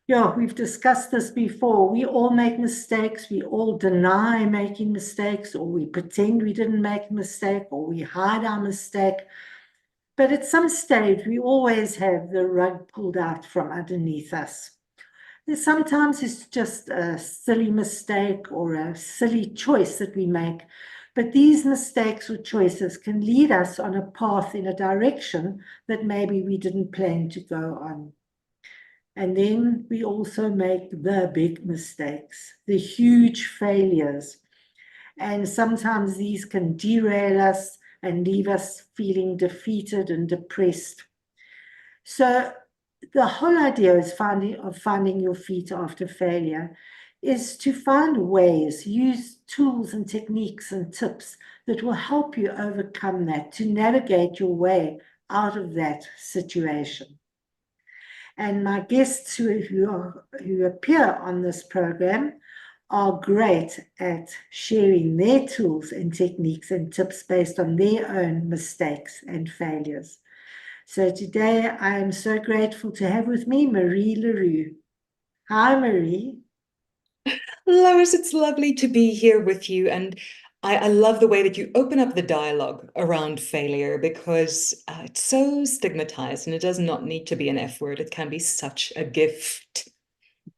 Yeah, we've discussed this before. We all make mistakes. We all deny making mistakes, or we pretend we didn't make a mistake, or we hide our mistake. But at some stage, we always have the rug pulled out from underneath us. Sometimes it's just a silly mistake or a silly choice that we make. But these mistakes or choices can lead us on a path in a direction that maybe we didn't plan to go on. And then we also make the big mistakes, the huge failures. And sometimes these can derail us and leave us feeling defeated and depressed. So the whole idea is finding your feet after failure is to find ways, use tools and techniques and tips that will help you overcome that, to navigate your way out of that situation. And my guests who appear on this program are great at sharing their tools and techniques and tips based on their own mistakes and failures. So today I am so grateful to have with me Marie Le Roux. Hi, Marie. Lois, it's lovely to be here with you. And I love the way that you open up the dialogue around failure because it's so stigmatized and it does not need to be an F word. It can be such a gift.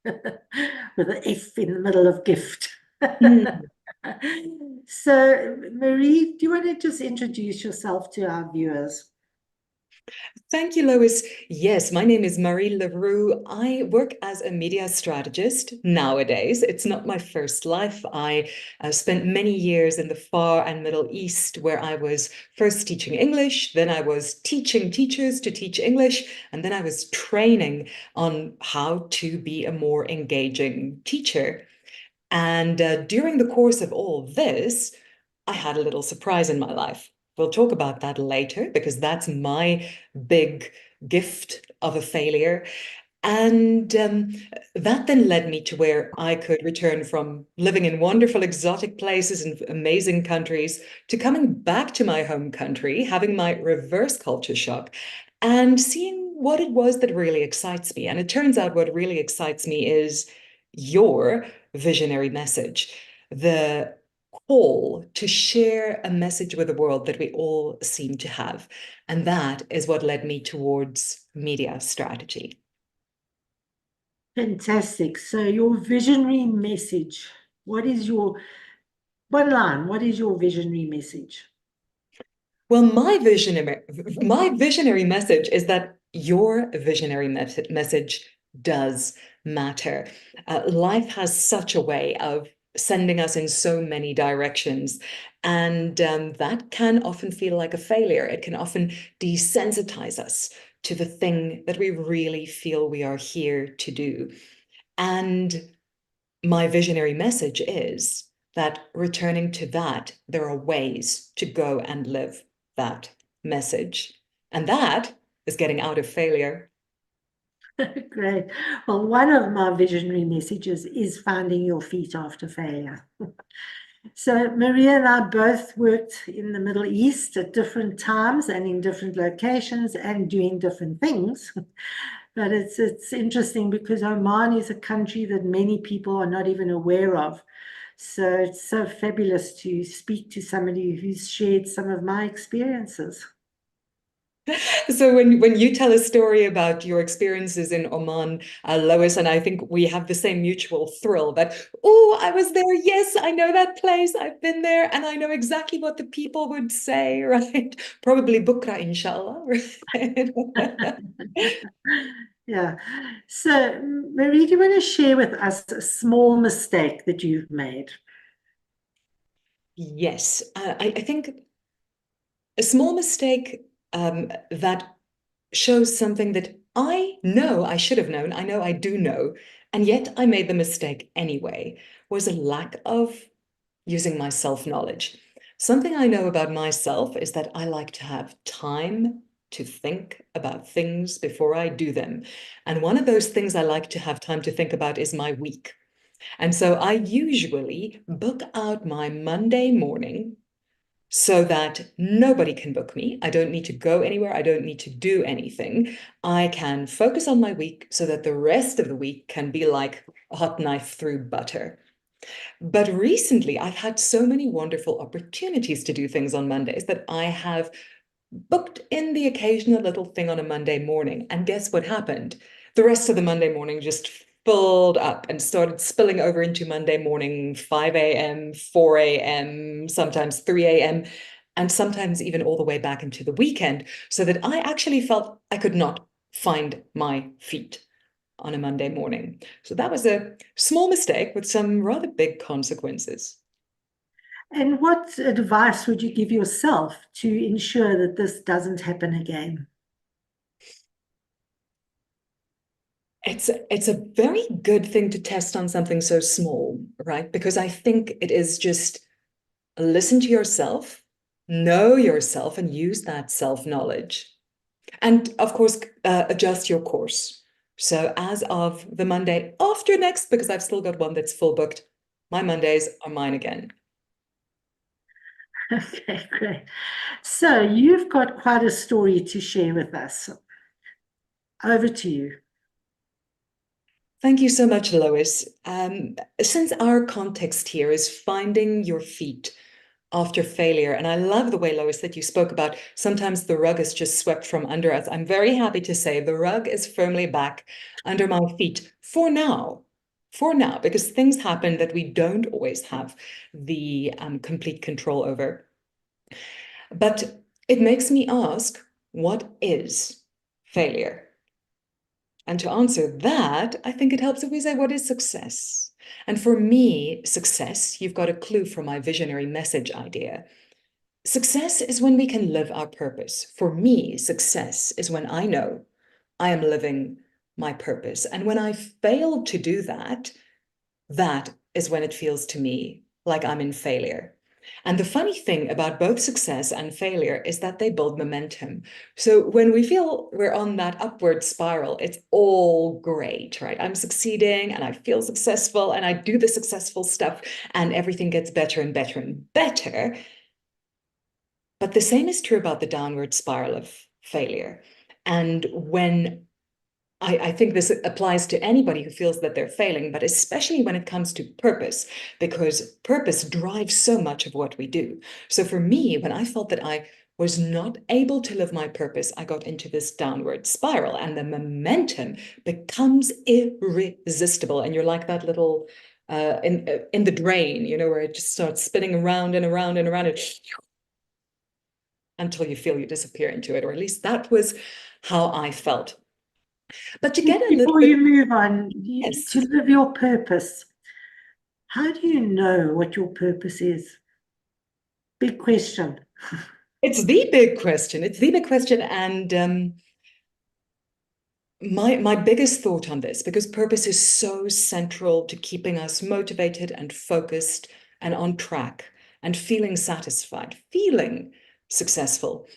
With an F in the middle of gift. Mm. So, Marie, do you want to just introduce yourself to our viewers? Thank you, Lois. Yes, my name is Marie Le Roux. I work as a media strategist nowadays. It's not my first life. I spent many years in the Far and Middle East where I was first teaching English, then I was teaching teachers to teach English, and then I was training on how to be a more engaging teacher. And during the course of all this, I had a little surprise in my life. We'll talk about that later because that's my big gift of a failure. And that then led me to where I could return from living in wonderful, exotic places and amazing countries to coming back to my home country, having my reverse culture shock, and seeing what it was that really excites me. And it turns out what really excites me is your visionary message, the call to share a message with the world that we all seem to have. And that is what led me towards media strategy. Fantastic. So, your visionary message, what is your one line? What is your visionary message? Well, my visionary message is that your visionary message does matter. Life has such a way of sending us in so many directions, and that can often feel like a failure. It can often desensitize us to the thing that we really feel we are here to do. And my visionary message is that returning to that, there are ways to go and live that message. And that is getting out of failure. Great. Well, one of my visionary messages is finding your feet after failure. So Maria and I both worked in the Middle East at different times and in different locations and doing different things. But it's interesting because Oman is a country that many people are not even aware of. So it's so fabulous to speak to somebody who's shared some of my experiences. So when you tell a story about your experiences in Oman, Lois, and I think we have the same mutual thrill that, oh, I was there. Yes, I know that place. I've been there, and I know exactly what the people would say, right? Probably bukra, inshallah. Right? Yeah. So, Marie, do you want to share with us a small mistake that you've made? Yes, I think a small mistake that shows something that I know I should have known, I know I do know, and yet I made the mistake anyway, was a lack of using my self-knowledge. Something I know about myself is that I like to have time to think about things before I do them. And one of those things I like to have time to think about is my week. And so I usually book out my Monday morning so that nobody can book me. I don't need to go anywhere. I don't need to do anything. I can focus on my week so that the rest of the week can be like a hot knife through butter. But recently, I've had so many wonderful opportunities to do things on Mondays that I have booked in the occasional little thing on a Monday morning. And guess what happened? The rest of the Monday morning just filled up and started spilling over into Monday morning, 5 a.m., 4 a.m., sometimes 3 a.m., and sometimes even all the way back into the weekend, so that I actually felt I could not find my feet on a Monday morning. So that was a small mistake with some rather big consequences. And what advice would you give yourself to ensure that this doesn't happen again? It's a very good thing to test on something so small, right? Because I think it is just listen to yourself, know yourself, and use that self-knowledge. And of course, adjust your course. So as of the Monday after next, because I've still got one that's full booked, my Mondays are mine again. Okay, great. So you've got quite a story to share with us. Over to you. Thank you so much, Lois. Since our context here is finding your feet after failure, and I love the way, Lois, that you spoke about sometimes the rug is just swept from under us. I'm very happy to say the rug is firmly back under my feet for now, because things happen that we don't always have the complete control over. But it makes me ask, what is failure? And to answer that, I think it helps if we say, what is success? And for me, success, you've got a clue from my visionary message idea. Success is when we can live our purpose. For me, success is when I know I am living my purpose. And when I fail to do that, that is when it feels to me like I'm in failure. And the funny thing about both success and failure is that they build momentum. So when we feel we're on that upward spiral, it's all great, right? I'm succeeding and I feel successful and I do the successful stuff and everything gets better and better and better. But the same is true about the downward spiral of failure. And when I think this applies to anybody who feels that they're failing, but especially when it comes to purpose, because purpose drives so much of what we do. So for me, when I felt that I was not able to live my purpose, I got into this downward spiral and the momentum becomes irresistible. And you're like that little in the drain, you know, where it just starts spinning around and around and around until you feel you disappear into it, or at least that was how I felt. But to get a little Before bit, you move on, yes, to live your purpose, how do you know what your purpose is? Big question. it's the big question. It's the big question. And my biggest thought on this, because purpose is so central to keeping us motivated and focused and on track and feeling satisfied, feeling successful.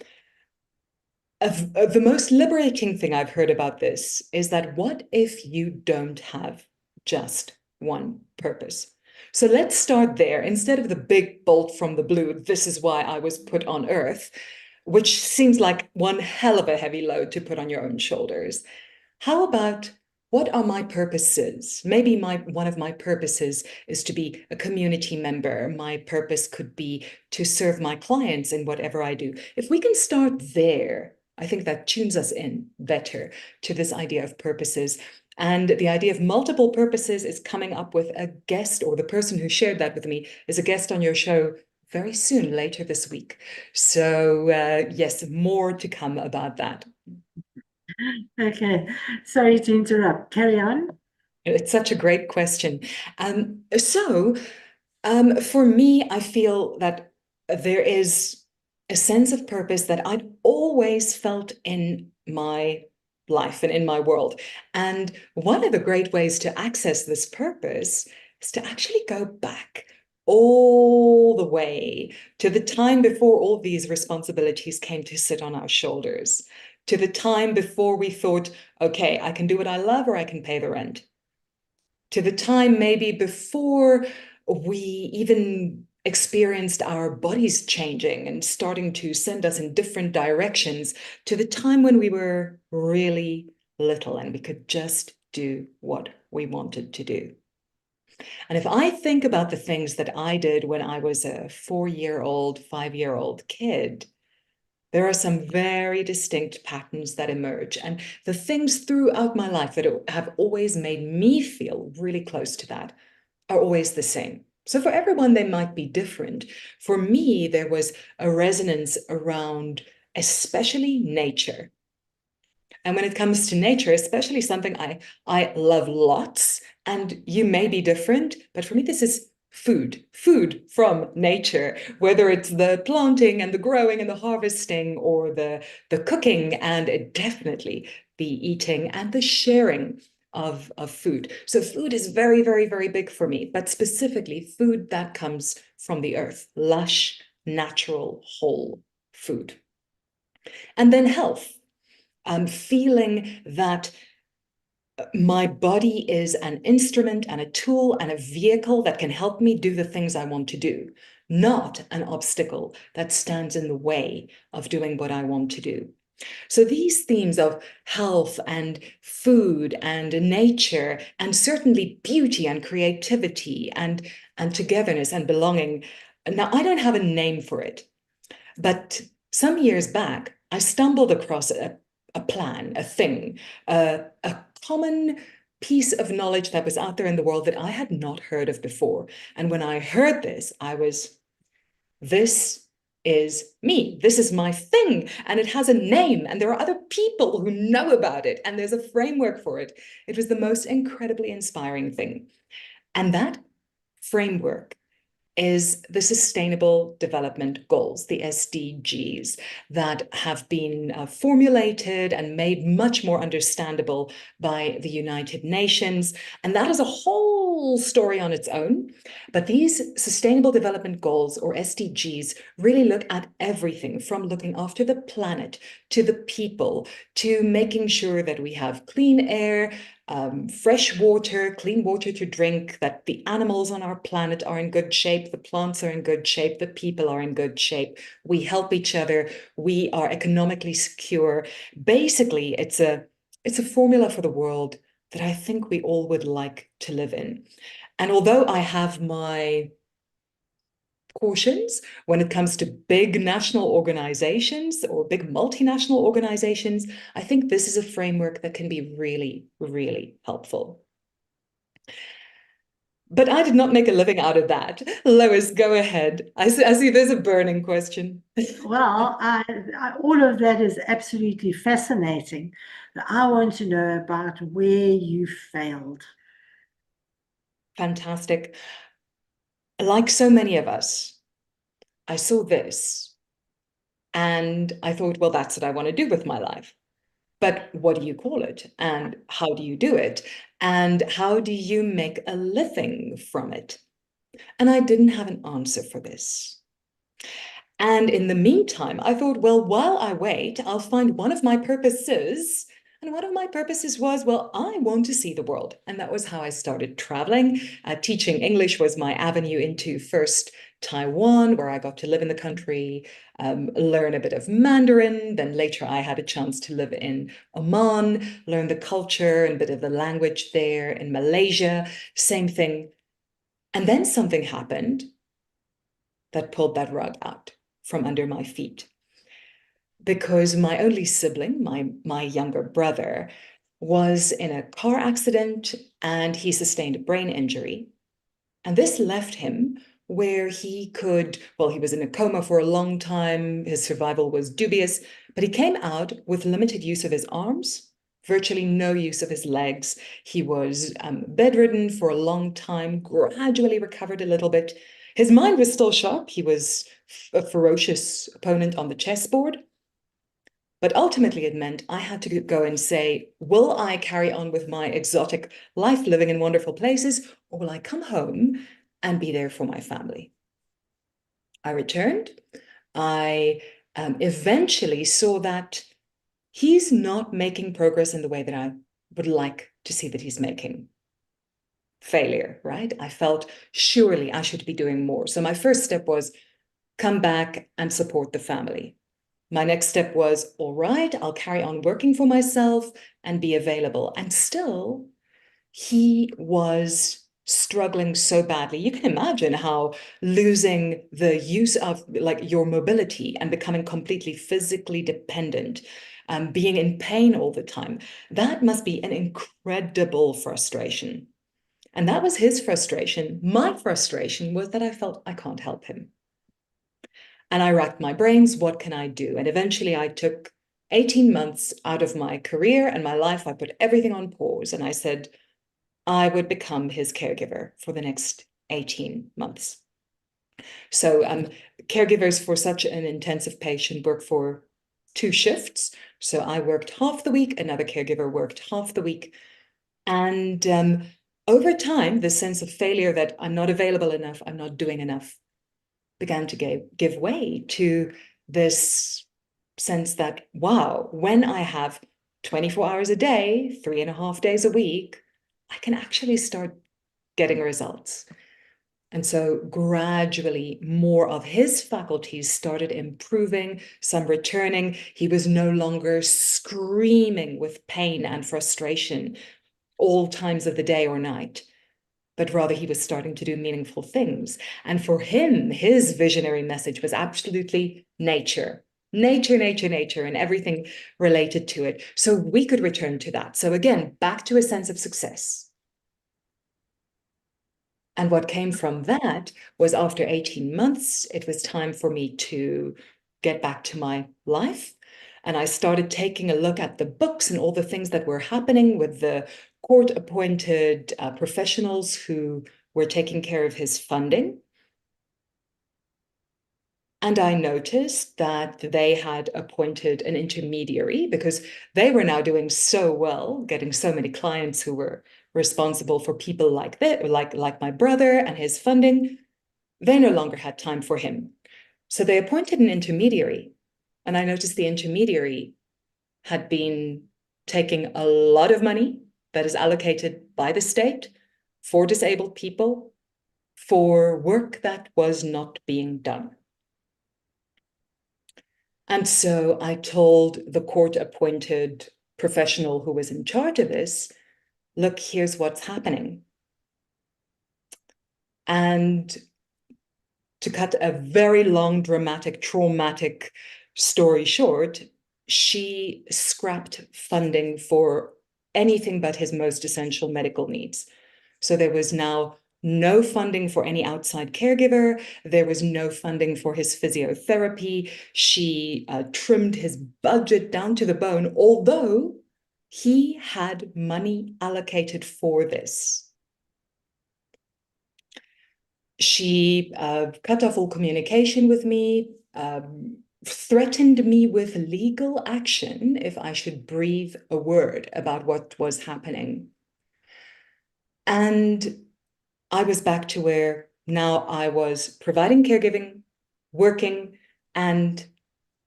The most liberating thing I've heard about this is that what if you don't have just one purpose? So let's start there. Instead of the big bolt from the blue, this is why I was put on earth, which seems like one hell of a heavy load to put on your own shoulders. How about what are my purposes? Maybe one of my purposes is to be a community member. My purpose could be to serve my clients in whatever I do. If we can start there, I think that tunes us in better to this idea of purposes. And the idea of multiple purposes is coming up with a guest, or the person who shared that with me is a guest on your show very soon, later this week. So yes, more to come about that. Okay, sorry to interrupt. Carry on. It's such a great question. For me, I feel that there is a sense of purpose that I'd always felt in my life and in my world. And one of the great ways to access this purpose is to actually go back all the way to the time before all these responsibilities came to sit on our shoulders, to the time before we thought, okay, I can do what I love or I can pay the rent, to the time maybe before we even experienced our bodies changing and starting to send us in different directions, to the time when we were really little and we could just do what we wanted to do. And if I think about the things that I did when I was a 4-year-old, 5-year-old kid, there are some very distinct patterns that emerge. And the things throughout my life that have always made me feel really close to that are always the same. So for everyone, they might be different. For me, there was a resonance around especially nature. And when it comes to nature, especially something I love lots, and you may be different, but for me, this is food from nature, whether it's the planting and the growing and the harvesting, or the cooking, and definitely the eating and the sharing of food. So food is very, very, very big for me, but specifically food that comes from the earth, lush, natural, whole food. And then health. Feeling that my body is an instrument and a tool and a vehicle that can help me do the things I want to do, not an obstacle that stands in the way of doing what I want to do. So these themes of health and food and nature, and certainly beauty and creativity and togetherness and belonging. Now, I don't have a name for it, but some years back, I stumbled across a plan, a thing, a common piece of knowledge that was out there in the world that I had not heard of before. And when I heard this, this is me. This is my thing. And it has a name, and there are other people who know about it, and there's a framework for it. It was the most incredibly inspiring thing. And that framework is the Sustainable Development Goals, the SDGs, that have been formulated and made much more understandable by the United Nations. And that is a whole story on its own. But these Sustainable Development Goals, or SDGs, really look at everything from looking after the planet, to the people, to making sure that we have clean air, fresh water, clean water to drink, that the animals on our planet are in good shape, the plants are in good shape, the people are in good shape, we help each other, we are economically secure. Basically, it's a formula for the world that I think we all would like to live in. And although I have my cautions when it comes to big national organizations or big multinational organizations, I think this is a framework that can be really, really helpful. But I did not make a living out of that. Lois, go ahead. I see there's a burning question. Well, all of that is absolutely fascinating. I want to know about where you failed. Fantastic. Like so many of us, I saw this and I thought, well, that's what I want to do with my life. But what do you call it? And how do you do it? And how do you make a living from it? And I didn't have an answer for this. And in the meantime, I thought, well, while I wait, I'll find one of my purposes. And one of my purposes was, well, I want to see the world. And that was how I started traveling. Teaching English was my avenue into first Taiwan, where I got to live in the country, learn a bit of Mandarin. Then later I had a chance to live in Oman, learn the culture and a bit of the language there. In Malaysia, same thing. And then something happened that pulled that rug out from under my feet. Because my only sibling, my younger brother, was in a car accident and he sustained a brain injury. And this left him where he could, well, he was in a coma for a long time. His survival was dubious, but he came out with limited use of his arms, virtually no use of his legs. He was bedridden for a long time, gradually recovered a little bit. His mind was still sharp. He was a ferocious opponent on the chessboard. But ultimately, it meant I had to go and say, will I carry on with my exotic life, living in wonderful places, or will I come home and be there for my family? I returned. I eventually saw that he's not making progress in the way that I would like to see that he's making. failure, right? I felt surely I should be doing more. So my first step was come back and support the family. My next step was, all right, I'll carry on working for myself and be available. And still, he was struggling so badly. You can imagine how losing the use of like your mobility and becoming completely physically dependent, being in pain all the time, that must be an incredible frustration. And that was his frustration. My frustration was that I felt I can't help him. And I racked my brains, what can I do? And eventually I took 18 months out of my career and my life. I put everything on pause and I said, I would become his caregiver for the next 18 months. So caregivers for such an intensive patient work for 2 shifts. So I worked half the week, another caregiver worked half the week. And over time, the sense of failure that I'm not available enough, I'm not doing enough, began to give way to this sense that, wow, when I have 24 hours a day, 3.5 days a week, I can actually start getting results. And so gradually more of his faculties started improving, some returning. He was no longer screaming with pain and frustration all times of the day or night, but rather he was starting to do meaningful things. And for him, his visionary message was absolutely nature, nature, nature, nature, and everything related to it. So we could return to that. So again, back to a sense of success. And what came from that was after 18 months, it was time for me to get back to my life. And I started taking a look at the books and all the things that were happening with the court-appointed professionals who were taking care of his funding. And I noticed that they had appointed an intermediary because they were now doing so well, getting so many clients who were responsible for people like that, like my brother and his funding. They no longer had time for him. So they appointed an intermediary. And I noticed the intermediary had been taking a lot of money that is allocated by the state for disabled people for work that was not being done. And so I told the court-appointed professional who was in charge of this, look, here's what's happening. And to cut a very long, dramatic, traumatic story short, she scrapped funding for anything but his most essential medical needs. So there was now no funding for any outside caregiver. There was no funding for his physiotherapy. She trimmed his budget down to the bone, although he had money allocated for this. She cut off all communication with me, threatened me with legal action if I should breathe a word about what was happening. And I was back to where now I was providing caregiving, working, and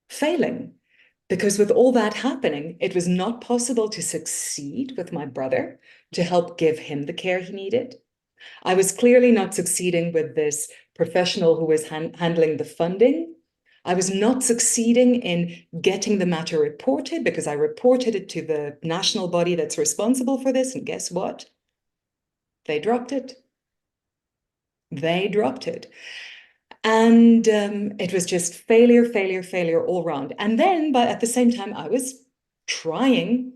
failing. Because with all that happening, it was not possible to succeed with my brother, to help give him the care he needed. I was clearly not succeeding with this professional who was handling the funding. I was not succeeding in getting the matter reported because I reported it to the national body that's responsible for this. And guess what? They dropped it. They dropped it. And it was just failure, failure, failure all around. And then, but at the same time, I was trying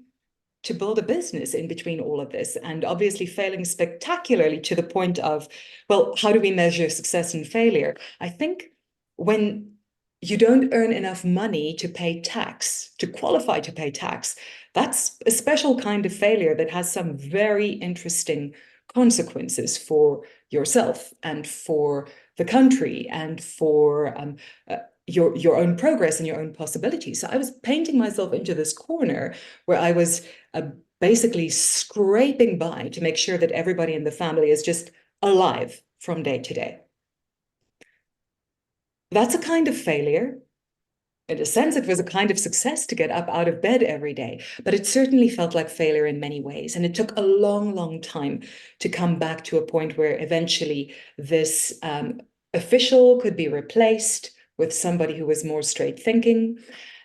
to build a business in between all of this, and obviously failing spectacularly to the point of, well, how do we measure success and failure? I think when you don't earn enough money to pay tax, to qualify to pay tax, that's a special kind of failure that has some very interesting consequences for yourself and for the country and for your own progress and your own possibilities. So I was painting myself into this corner where I was basically scraping by to make sure that everybody in the family is just alive from day to day. That's a kind of failure. In a sense, it was a kind of success to get up out of bed every day, but it certainly felt like failure in many ways. And it took a long, long time to come back to a point where eventually this official could be replaced with somebody who was more straight thinking.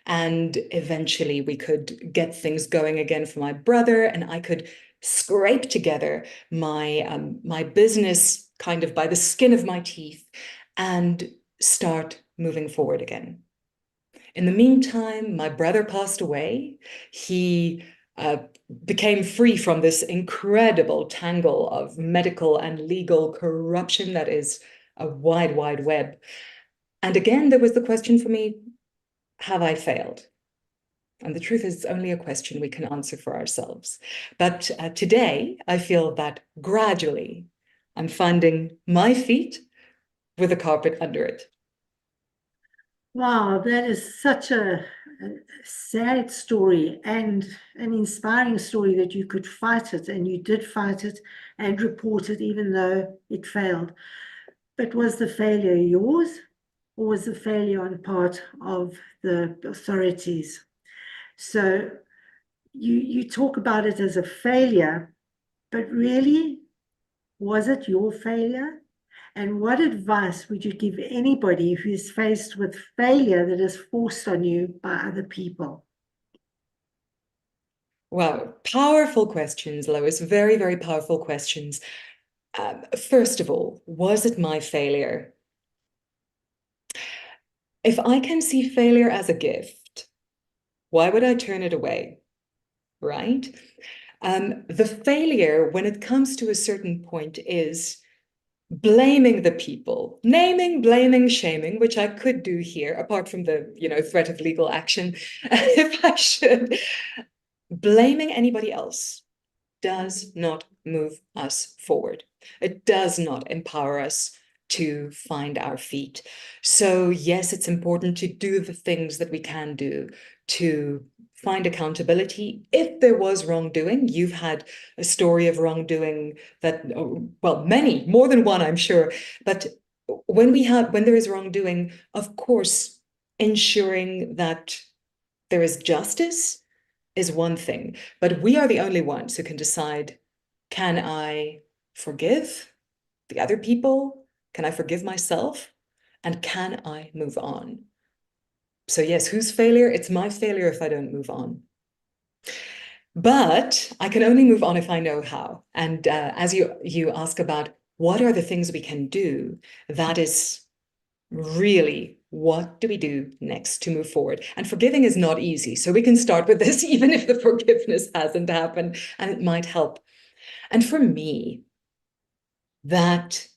And eventually we could get things going again for my brother, and I could scrape together my business kind of by the skin of my teeth and start moving forward again. In the meantime, my brother passed away. He became free from this incredible tangle of medical and legal corruption that is a wide, wide web. And again, there was the question for me, have I failed? And the truth is, it's only a question we can answer for ourselves. But today, I feel that gradually I'm finding my feet with a carpet under it. Wow, that is such a sad story and an inspiring story that you could fight it, and you did fight it and report it even though it failed. But was the failure yours, or was the failure on part of the authorities? So you talk about it as a failure, but really, was it your failure? And what advice would you give anybody who is faced with failure that is forced on you by other people? Wow, powerful questions, Lois. Very, very powerful questions. First of all, was it my failure? If I can see failure as a gift, why would I turn it away? Right? The failure, when it comes to a certain point, is blaming the people, naming, blaming, shaming, which I could do here, apart from the, threat of legal action, if I should. Blaming anybody else does not move us forward. It does not empower us to find our feet. So yes, it's important to do the things that we can do to find accountability. If there was wrongdoing, you've had a story of wrongdoing that, well, many, more than one, I'm sure. But when there is wrongdoing, of course, ensuring that there is justice is one thing, but we are the only ones who can decide, can I forgive the other people? Can I forgive myself? And can I move on? So yes, whose failure? It's my failure if I don't move on. But I can only move on if I know how. And as you ask about what are the things we can do, that is really, what do we do next to move forward? And forgiving is not easy. So we can start with this, even if the forgiveness hasn't happened, and it might help. And for me, that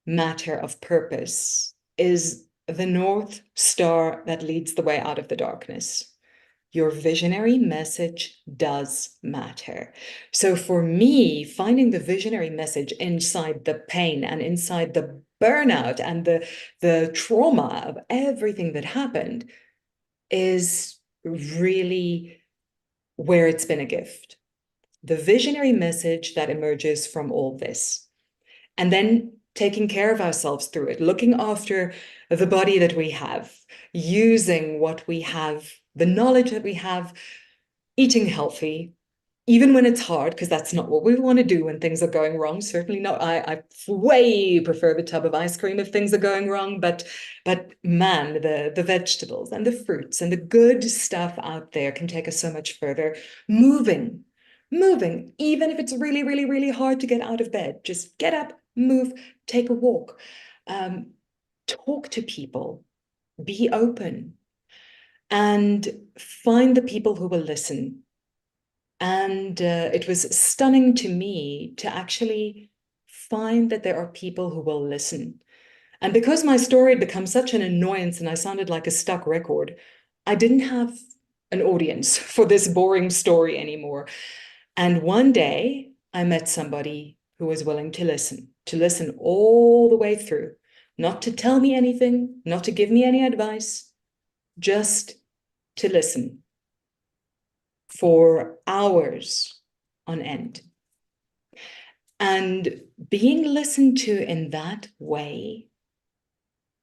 matter of purpose is the North Star that leads the way out of the darkness. Your visionary message does matter. So for me, finding the visionary message inside the pain and inside the burnout and the trauma of everything that happened is really where it's been a gift. The visionary message that emerges from all this. And then taking care of ourselves through it, looking after the body that we have, using what we have, the knowledge that we have, eating healthy, even when it's hard, because that's not what we want to do when things are going wrong. Certainly not. I way prefer the tub of ice cream if things are going wrong, but man, the vegetables and the fruits and the good stuff out there can take us so much further. Moving, even if it's really, really, really hard to get out of bed, just get up, move, take a walk, talk to people, be open, and find the people who will listen. And it was stunning to me to actually find that there are people who will listen. And because my story had become such an annoyance and I sounded like a stuck record, I didn't have an audience for this boring story anymore. And one day I met somebody who was willing to listen all the way through, not to tell me anything, not to give me any advice, just to listen for hours on end. And being listened to in that way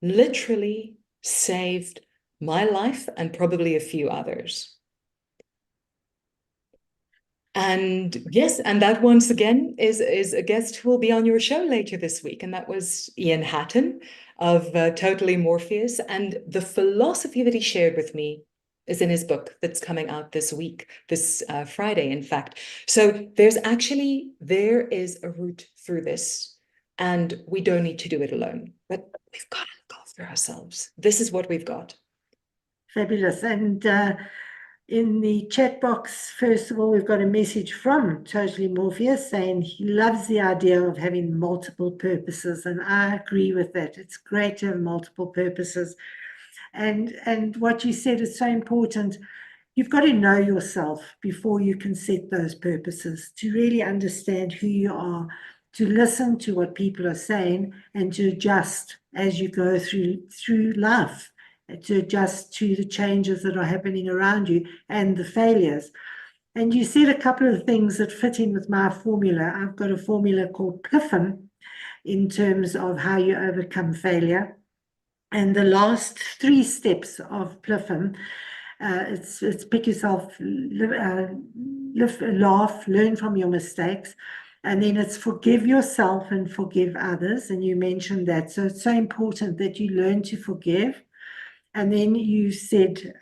literally saved my life and probably a few others. And yes, and that once again is a guest who will be on your show later this week. And that was Ian Hatton of Totally Morpheus. And the philosophy that he shared with me is in his book that's coming out this week, this Friday, in fact. So there is a route through this, and we don't need to do it alone, but we've got to look after ourselves. This is what we've got. Fabulous. And in the chat box, first of all, we've got a message from Totally Morpheus saying he loves the idea of having multiple purposes. And I agree with that. It's great to have multiple purposes. And what you said is so important. You've got to know yourself before you can set those purposes, to really understand who you are, to listen to what people are saying, and to adjust as you go through life, to adjust to the changes that are happening around you and the failures. And you said a couple of things that fit in with my formula. I've got a formula called PLIFM in terms of how you overcome failure. And the last 3 steps of PLIFM, it's pick yourself, laugh, learn from your mistakes. And then it's forgive yourself and forgive others. And you mentioned that. So it's so important that you learn to forgive. And then you said,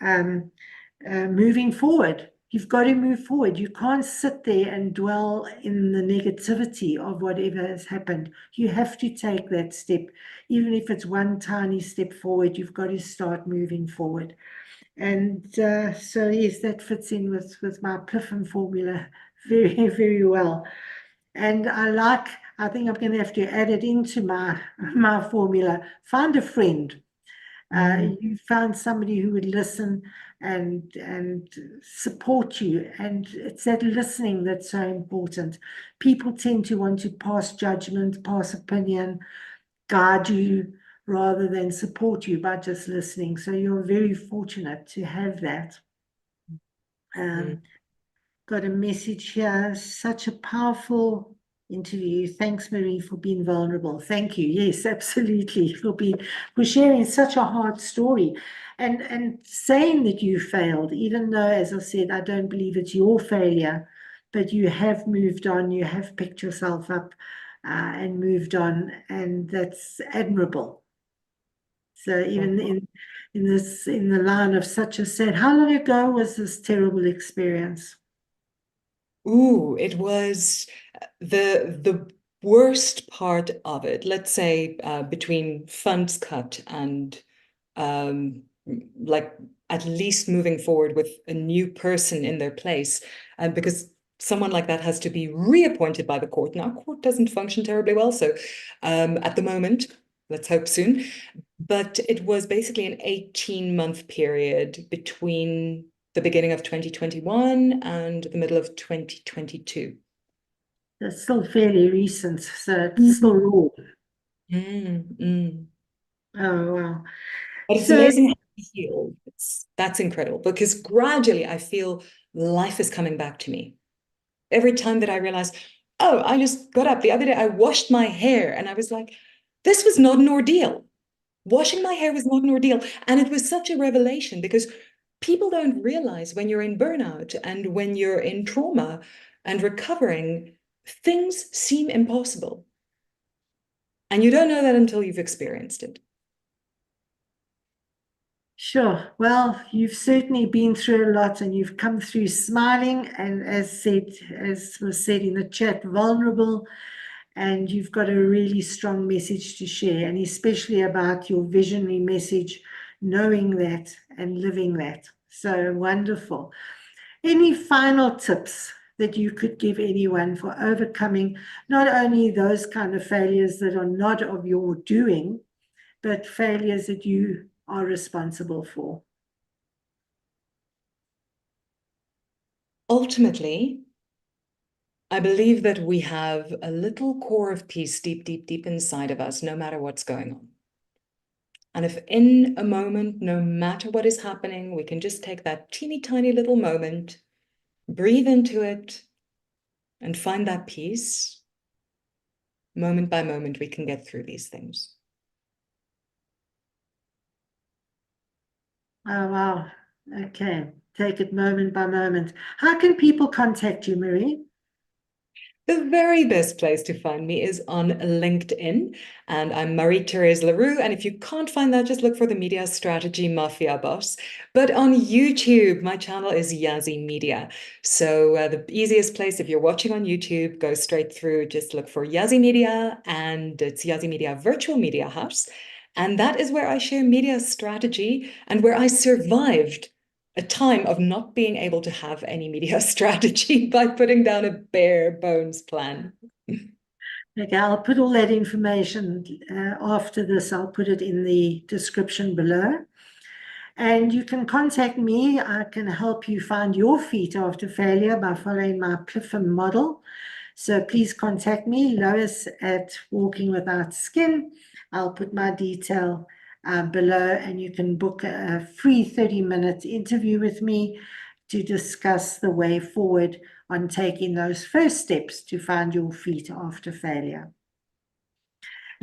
moving forward. You've got to move forward. You can't sit there and dwell in the negativity of whatever has happened. You have to take that step. Even if it's one tiny step forward, you've got to start moving forward. And so, yes, that fits in with my PLIFM formula very, very well. And I think I'm going to have to add it into my formula. Find a friend. You found somebody who would listen and support you, and it's that listening that's so important. People tend to want to pass judgment, pass opinion, guide you rather than support you by just listening. So you're very fortunate to have that. Got a message here. Such a powerful interview. Thanks, Marie, for being vulnerable. Thank you. Yes, absolutely. For sharing such a hard story and saying that you failed, even though, as I said, I don't believe it's your failure, but you have moved on, you have picked yourself up and moved on, and that's admirable. So even in the line of such a sad, how long ago was this terrible experience? Ooh, it was the worst part of it, let's say between funds cut and like at least moving forward with a new person in their place. And because someone like that has to be reappointed by the court. Now, court doesn't function terribly well. So at the moment, let's hope soon. But it was basically an 18-month period between the beginning of 2021 and the middle of 2022. It's still fairly recent, so it's still raw. Oh, wow. But it's So, amazing how I heal. That's incredible because gradually I feel life is coming back to me. Every time that I realize, oh, I just got up the other day, I washed my hair and I was like, this was not an ordeal. Washing my hair was not an ordeal. And it was such a revelation because people don't realize when you're in burnout and when you're in trauma and recovering, things seem impossible. And you don't know that until you've experienced it. sure. Well, you've certainly been through a lot and you've come through smiling and as was said in the chat, vulnerable, and you've got a really strong message to share, and especially about your visionary message, knowing that and living that. So wonderful. Any final tips that you could give anyone for overcoming not only those kind of failures that are not of your doing, but failures that you are responsible for? Ultimately, I believe that we have a little core of peace deep, deep, deep inside of us, no matter what's going on. And if in a moment, no matter what is happening, we can just take that teeny tiny little moment, breathe into it, and find that peace, moment by moment, we can get through these things. Oh, wow. Okay. Take it moment by moment. How can people contact you, Marie? The very best place to find me is on LinkedIn, and I'm Marie-Therese Le Roux. And if you can't find that, just look for the Media Strategy Mafia Boss. But on YouTube, my channel is Yazzie Media. So the easiest place, if you're watching on YouTube, go straight through, just look for Yazzie Media, and it's Yazzie Media Virtual Media House. And that is where I share media strategy and where I survived a time of not being able to have any media strategy by putting down a bare bones plan. Okay, I'll put all that information after this. I'll put it in the description below. And you can contact me. I can help you find your feet after failure by following my PLIFM model. So please contact me, Lois at Walking Without Skin. I'll put my detail below, and you can book a free 30-minute interview with me to discuss the way forward on taking those first steps to find your feet after failure.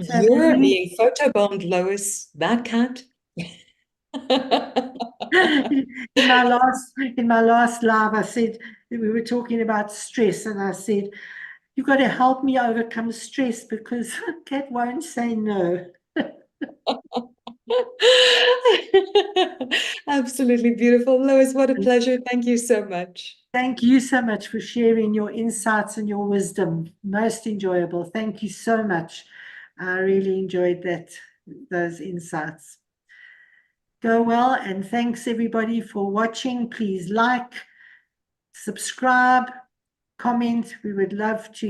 So You're Marie, being photobombed, Lois. That cat. in my last live, I said we were talking about stress, and I said, "You've got to help me overcome stress because Cat won't say no." Absolutely beautiful. Lois, what a pleasure. Thank you so much. Thank you so much for sharing your insights and your wisdom. Most enjoyable. Thank you so much. I really enjoyed those insights. Go well, and thanks everybody for watching. Please like, subscribe, comment. We would love to